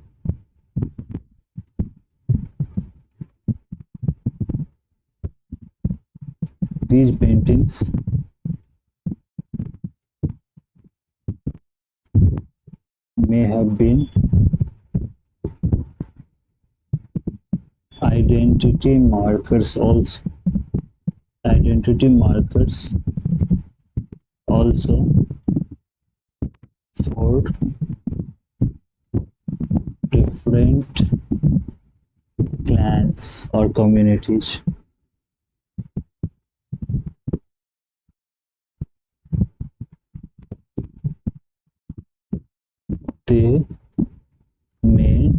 may have been identity markers also identity markers also for different clans or communities. They may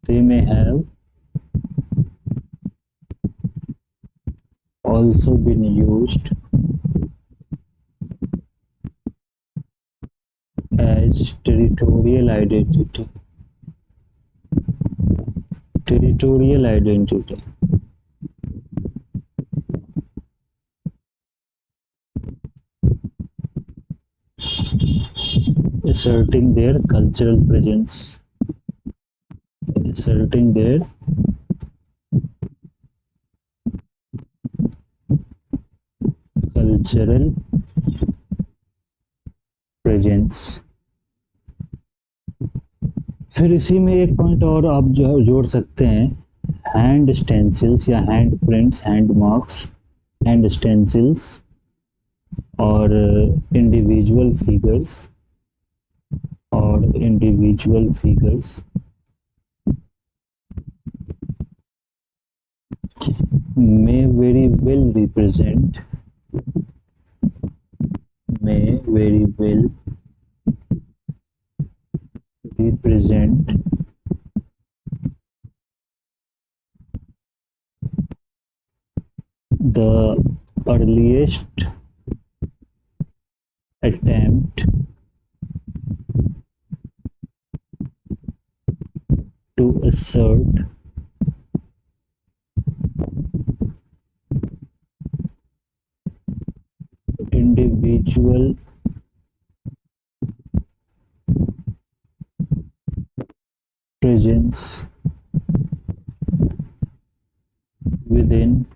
they may have also been used as territorial identity, asserting their cultural presence, asserting their cultural presence. फिर इसी में एक point और आप जो जोड़ सकते हैं, हैंड स्टेंसिल्स या hand prints, hand marks, hand stencils और individual figures may very well represent may very well represent the earliest attempt to assert individual presence within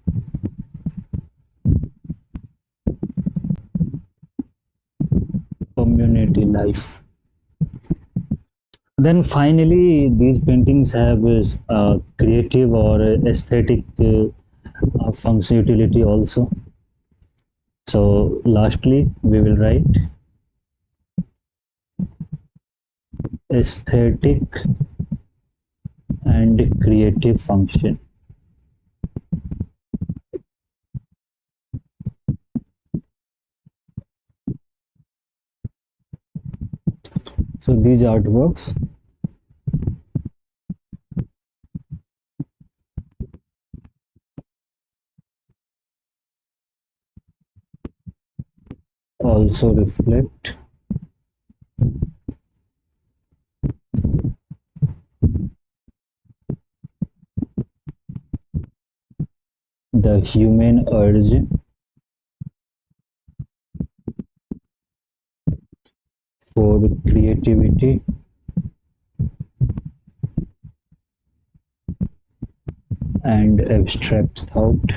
community life. Then finally, these paintings have creative or aesthetic function utility also. So lastly, we will write aesthetic and creative function. So these artworks also reflect the human urge for creativity and abstract thought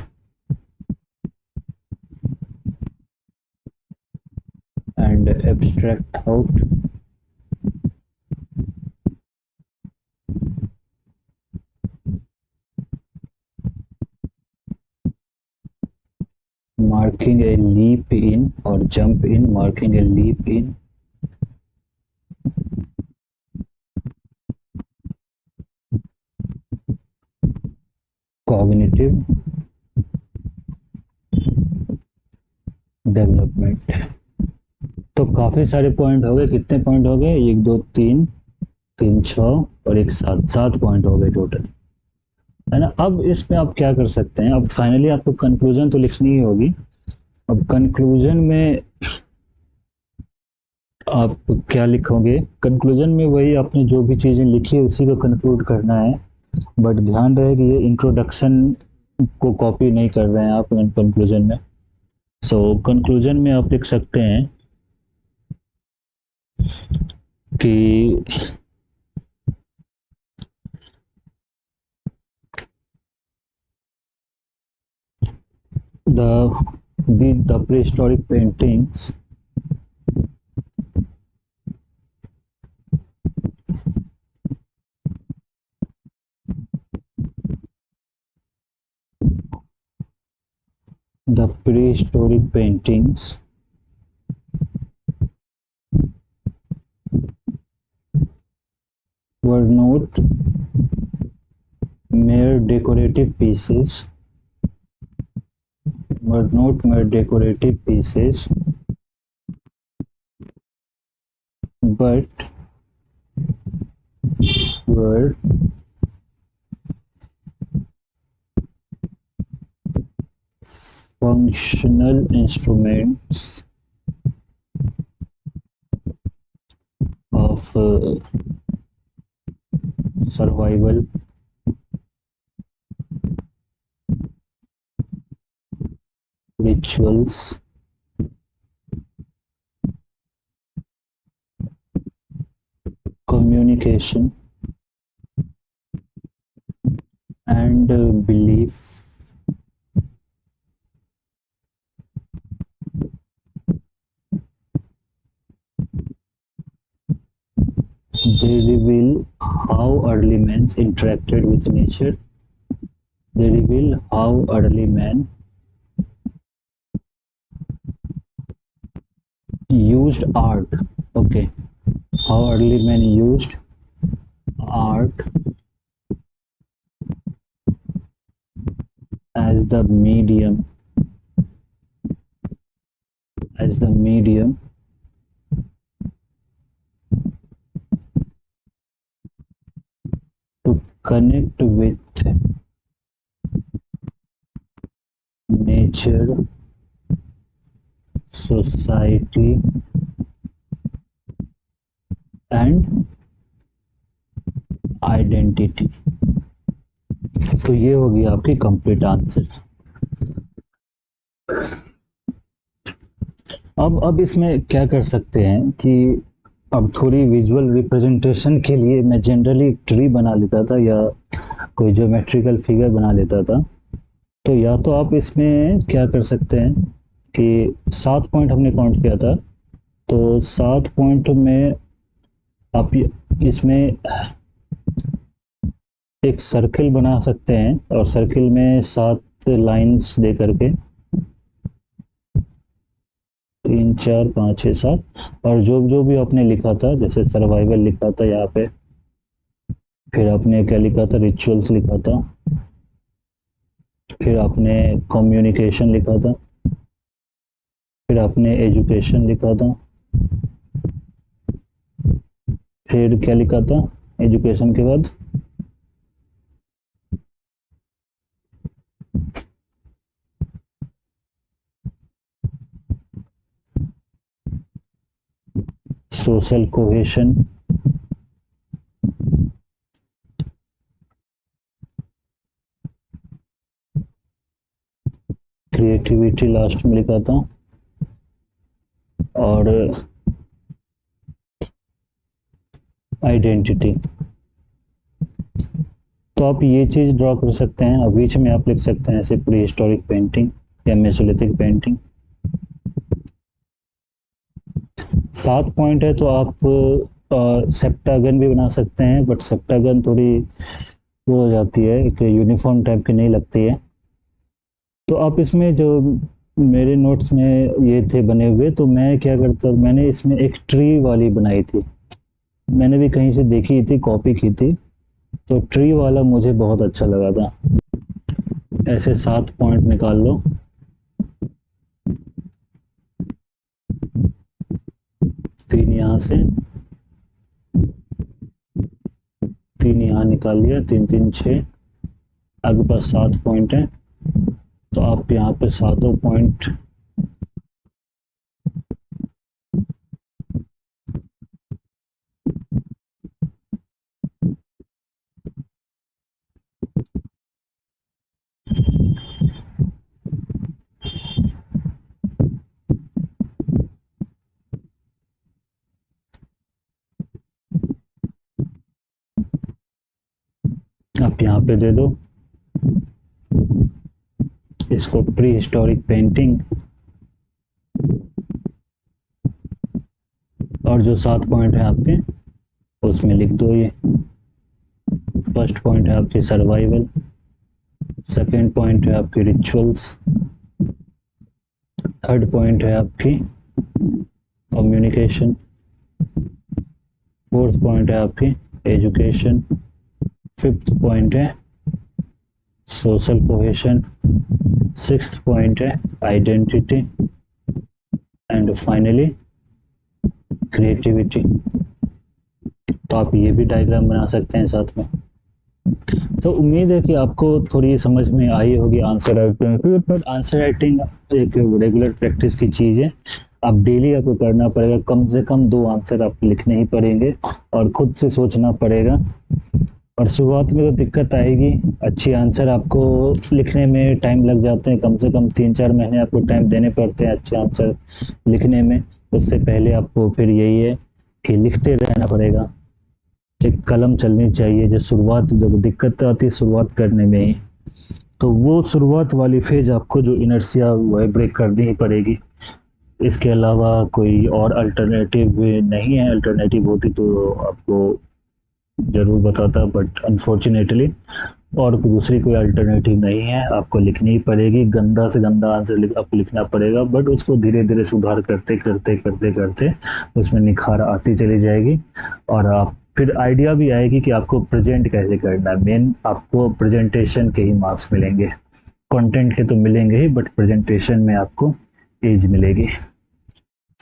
marking a leap in or jump in, marking a leap in cognitive development. तो काफी सारे point हो गए, कितने point हो गए, एक दो तीन, तीन छः और एक सात, सात पॉइंट हो गए टोटल, है ना। अब इसमें आप क्या कर सकते हैं, अब फाइनली आपको कंक्लूजन तो लिखनी ही होगी। अब कंक्लूजन में आप क्या लिखोगे, कंक्लूजन में वही आपने जो भी चीजें लिखी है उसी को कंक्लूड करना है, बट ध्यान रहे कि ये इंट्रोडक्शन को कॉपी नहीं कर रहे हैं आप कंक्लूजन में। सो कंक्लूजन में आप लिख सकते हैं कि the prehistoric paintings The prehistoric paintings were not mere decorative pieces, but were functional instruments of survival, rituals, communication, and belief. They reveal how early men interacted with nature. They reveal how early men used art. Okay, how early men used art as the medium, as the medium to connect with nature, society, and identity. तो ये होगी आपकी complete answer. अब इसमें क्या कर सकते हैं कि अब थोड़ी विजुअल रिप्रेजेंटेशन के लिए मैं जनरली ट्री बना लेता था या कोई ज्योमेट्रिकल फिगर बना लेता था। तो या तो आप इसमें क्या कर सकते हैं कि 7 पॉइंट हमने काउंट किया था, तो 7 पॉइंट में आप इसमें एक सर्किल बना सकते हैं और सर्किल में 7 लाइंस दे करके 3 4 5 6 7, और जो भी आपने लिखा था, जैसे सर्वाइवल लिखा था यहाँ पे, फिर आपने क्या लिखा था, रिचुअल्स लिखा था, फिर आपने कम्युनिकेशन लिखा था, फिर आपने एजुकेशन लिखा था, फिर क्या लिखा था एजुकेशन के बाद, सोशल कोहेशन, क्रिएटिविटी लास्ट में लिखा था, और आइडेंटिटी। तो आप ये चीज ड्रॉ कर सकते हैं, और बीच में आप लिख सकते हैं ऐसे प्री हिस्टोरिक पेंटिंग या मेसोलिथिक पेंटिंग। 7 पॉइंट है तो आप सेप्टागन भी बना सकते हैं, बट सेप्टागन थोड़ी वो हो जाती है, एक यूनिफॉर्म टाइप की नहीं लगती है। तो आप इसमें जो मेरे नोट्स में ये थे बने हुए, तो मैं क्या करता, मैंने इसमें एक ट्री वाली बनाई थी, मैंने भी कहीं से देखी थी, कॉपी की थी, तो ट्री वाला मुझे बहुत अच्छा लगा था। ऐसे 7 पॉइंट निकाल लो, 3 यहाँ से, 3 यहाँ निकाल लिया, 3 3 6, आपके पास 7 पॉइंट है। तो आप यहाँ पे 7 पॉइंट आप यहाँ पे दे दो, इसको प्री हिस्टोरिक पेंटिंग, और जो 7 पॉइंट है आपके उसमें लिख दो। ये फर्स्ट पॉइंट है आपकी सर्वाइवल, सेकंड पॉइंट है आपकी रिचुअल्स, थर्ड पॉइंट है आपकी कम्युनिकेशन, फोर्थ पॉइंट है आपकी एजुकेशन, फिफ्थ पॉइंट है सोशल कोहेशन, सिक्स्थ पॉइंट है आइडेंटिटी एंड फाइनली क्रिएटिविटी। तो आप ये भी डायग्राम बना सकते हैं साथ में। तो उम्मीद है कि आपको थोड़ी समझ में आई होगी आंसर राइटिंग, पर आंसर राइटिंग एक रेगुलर प्रैक्टिस की चीज़ है। आप डेली आपको करना पड़ेगा, कम से कम 2 आंसर आपको लिखने ही पड़ेंगे और खुद से सोचना पड़ेगा। और शुरुआत में तो दिक्कत आएगी, अच्छी आंसर आपको लिखने में टाइम लग जाते हैं, कम से कम 3-4 महीने आपको टाइम देने पड़ते हैं अच्छे आंसर लिखने में। उससे पहले आपको फिर यही है कि लिखते रहना पड़ेगा, एक कलम चलनी चाहिए। जो शुरुआत जब दिक्कत आती है शुरुआत करने में ही, तो वो शुरुआत वाली फेज आपको जो इनर्शिया वो है ब्रेक करनी ही पड़ेगी। इसके अलावा कोई और अल्टरनेटिव नहीं है, अल्टरनेटिव होती तो आपको ज़रूर बताता, बट अनफॉर्चुनेटली और दूसरी कोई अल्टरनेटिव नहीं है। आपको लिखनी ही पड़ेगी, गंदा से गंदा आंसर आपको लिखना पड़ेगा, बट उसको धीरे धीरे सुधार करते करते करते करते उसमें निखार आती चली जाएगी और आप फिर आइडिया भी आएगी कि आपको प्रेजेंट कैसे करना है। मेन आपको प्रेजेंटेशन के ही मार्क्स मिलेंगे, कंटेंट के तो मिलेंगे ही, बट प्रेजेंटेशन में आपको एज मिलेगी।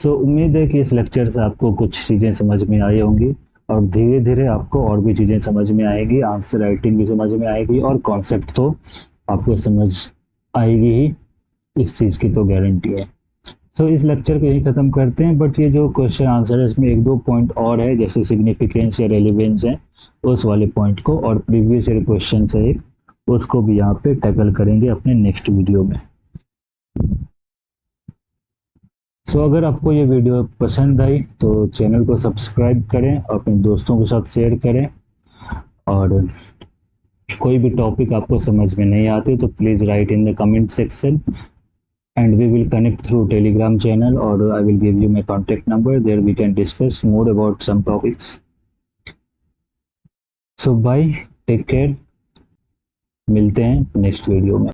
सो उम्मीद है कि इस लेक्चर से आपको कुछ चीज़ें समझ में आई होंगी और धीरे धीरे आपको और भी चीज़ें समझ में आएगी, आंसर राइटिंग भी समझ में आएगी और कॉन्सेप्ट तो आपको समझ आएगी ही, इस चीज़ की तो गारंटी है। सो इस लेक्चर को यही ख़त्म करते हैं, बट ये जो क्वेश्चन आंसर है इसमें 1-2 पॉइंट और है, जैसे सिग्निफिकेंस या रेलिवेंस है, उस वाले पॉइंट को और प्रीवियस ईयर क्वेश्चन है एक, उसको भी यहाँ पे टैकल करेंगे अपने नेक्स्ट वीडियो में। सो अगर आपको ये वीडियो पसंद आई तो चैनल को सब्सक्राइब करें, अपने दोस्तों के साथ शेयर करें और कोई भी टॉपिक आपको समझ में नहीं आती तो please write in the comment section and we will connect through Telegram channel, or I will give you my contact number. There we can discuss more about some topics. So bye, take care, मिलते हैं next video में।